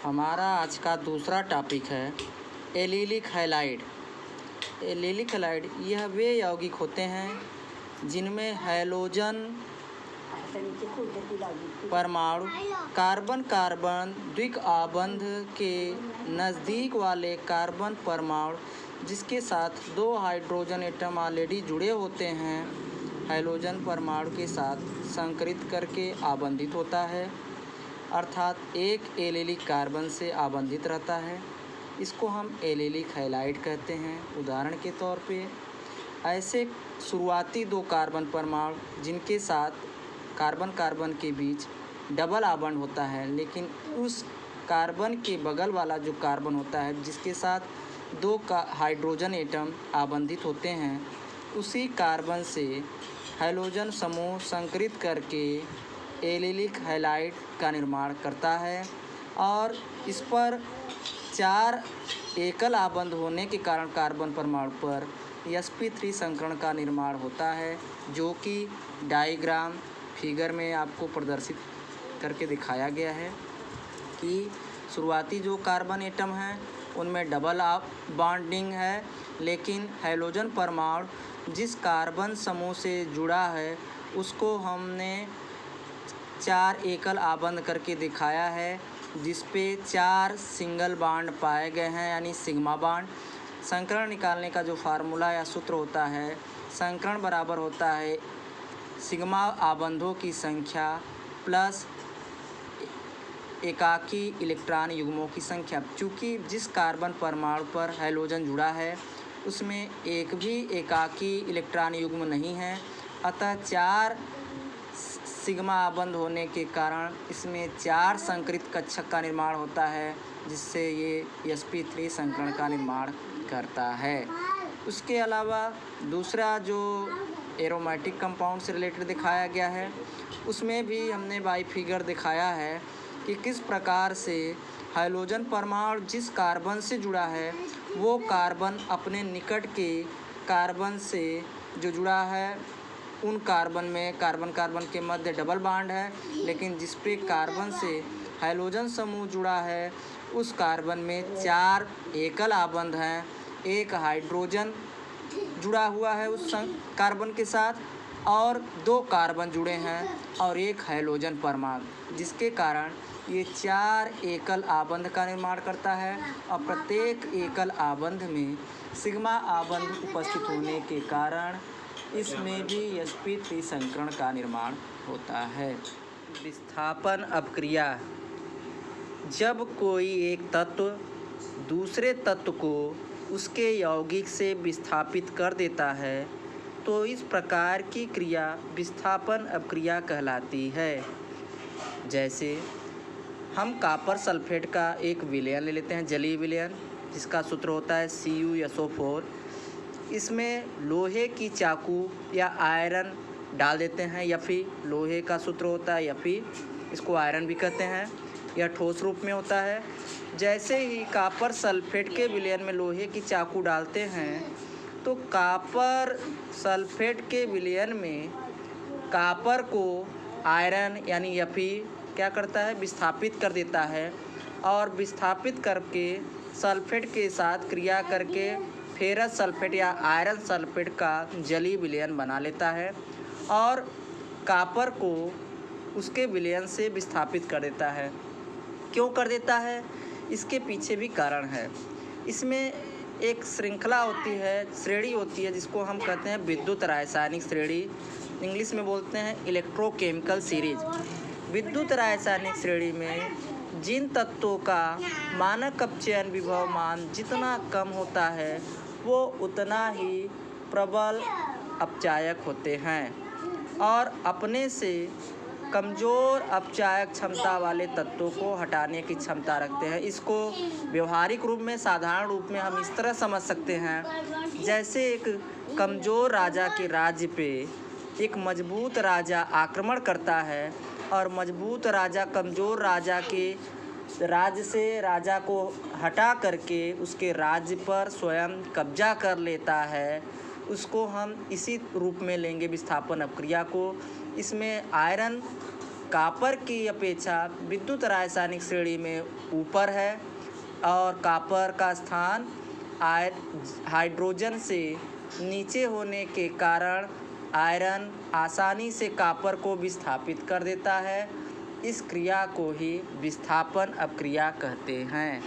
हमारा आज का दूसरा टॉपिक है एलिलिक हैलाइड। एलिलिक हैलाइड यह वे यौगिक होते हैं जिनमें हैलोजन परमाणु कार्बन कार्बन द्विआबंध के नज़दीक वाले कार्बन परमाणु जिसके साथ दो हाइड्रोजन एटम ऑलरेडी जुड़े होते हैं हैलोजन परमाणु के साथ संकरित करके आबंधित होता है, अर्थात एक एलिलिक कार्बन से आबंधित रहता है। इसको हम एलिलिक हैलाइड कहते हैं। उदाहरण के तौर पे ऐसे शुरुआती दो कार्बन परमाणु जिनके साथ कार्बन कार्बन के बीच डबल आबंध होता है, लेकिन उस कार्बन के बगल वाला जो कार्बन होता है जिसके साथ दो हाइड्रोजन एटम आबंधित होते हैं, उसी कार्बन से हैलोजन समूह संकरित करके एलिलिक हैलाइड का निर्माण करता है और इस पर 4 एकल आबंध होने के कारण कार्बन परमाणु पर sp3 संकरण का निर्माण होता है, जो कि डायग्राम फिगर में आपको प्रदर्शित करके दिखाया गया है कि शुरुआती जो कार्बन एटम हैं उनमें डबल बॉन्डिंग है, लेकिन हैलोजन परमाणु जिस कार्बन समूह से जुड़ा है उसको हमने 4 एकल आबंध करके दिखाया है, जिस पे 4 सिंगल बॉन्ड पाए गए हैं, यानी सिग्मा बॉन्ड। संकरण निकालने का जो फार्मूला या सूत्र होता है, संकरण बराबर होता है सिग्मा आबंधों की संख्या प्लस एकाकी इलेक्ट्रॉन युग्मों की संख्या। चूँकि जिस कार्बन परमाणु पर हैलोजन जुड़ा है उसमें एक भी एकाकी इलेक्ट्रॉन युग्म नहीं है, अतः 4 सिग्मा आबंध होने के कारण इसमें 4 संकरित कक्षक का निर्माण होता है, जिससे ये sp3 संकरण का निर्माण करता है। उसके अलावा दूसरा जो एरोमेटिक कंपाउंड से रिलेटेड दिखाया गया है, उसमें भी हमने बाई फिगर दिखाया है कि किस प्रकार से हैलोजन परमाणु जिस कार्बन से जुड़ा है वो कार्बन अपने निकट के कार्बन से जो जुड़ा है उन कार्बन में कार्बन कार्बन के मध्य डबल बॉन्ड है, लेकिन जिस पे कार्बन से हैलोजन समूह जुड़ा है उस कार्बन में 4 एकल आबंध हैं, एक हाइड्रोजन जुड़ा हुआ है उस कार्बन के साथ और 2 कार्बन जुड़े हैं और एक हैलोजन परमाणु, जिसके कारण ये 4 एकल आबंध का निर्माण करता है और प्रत्येक एकल आबंध में सिग्मा आबंध उपस्थित होने के कारण इसमें भी sp3 संकरण का निर्माण होता है। विस्थापन अपक्रिया। जब कोई एक तत्व दूसरे तत्व को उसके यौगिक से विस्थापित कर देता है तो इस प्रकार की क्रिया विस्थापन अपक्रिया कहलाती है। जैसे हम कॉपर सल्फेट का एक विलयन ले लेते हैं, जलीय विलयन, जिसका सूत्र होता है CuSO4। इसमें लोहे की चाकू या आयरन डाल देते हैं, या फिर लोहे का सूत्र होता है, या फिर इसको आयरन भी कहते हैं, यह ठोस रूप में होता है। जैसे ही कॉपर सल्फेट के विलयन में लोहे की चाकू डालते हैं तो कॉपर सल्फेट के विलयन में कॉपर को आयरन यानी Fe क्या करता है, विस्थापित कर देता है और विस्थापित करके सल्फेट के साथ क्रिया करके फेरस सल्फेट या आयरन सल्फेट का जलीय विलयन बना लेता है और कॉपर को उसके विलयन से विस्थापित कर देता है। क्यों कर देता है, इसके पीछे भी कारण है। इसमें एक श्रृंखला होती है, श्रेणी होती है, जिसको हम कहते हैं विद्युत रासायनिक श्रेणी, इंग्लिश में बोलते हैं इलेक्ट्रोकेमिकल सीरीज। विद्युत रासायनिक श्रेणी में जिन तत्वों का मानक अपचयन विभव मान जितना कम होता है वो उतना ही प्रबल अपचायक होते हैं और अपने से कमज़ोर अपचायक क्षमता वाले तत्वों को हटाने की क्षमता रखते हैं। इसको व्यवहारिक रूप में, साधारण रूप में हम इस तरह समझ सकते हैं, जैसे एक कमज़ोर राजा के राज्य पे एक मजबूत राजा आक्रमण करता है और मजबूत राजा कमज़ोर राजा के राज्य से राजा को हटा करके उसके राज्य पर स्वयं कब्जा कर लेता है, उसको हम इसी रूप में लेंगे विस्थापन अपक्रिया को। इसमें आयरन कॉपर की अपेक्षा विद्युत रासायनिक श्रेणी में ऊपर है और कॉपर का स्थान हाइड्रोजन से नीचे होने के कारण आयरन आसानी से कॉपर को विस्थापित कर देता है। इस क्रिया को ही विस्थापन अपक्रिया कहते हैं।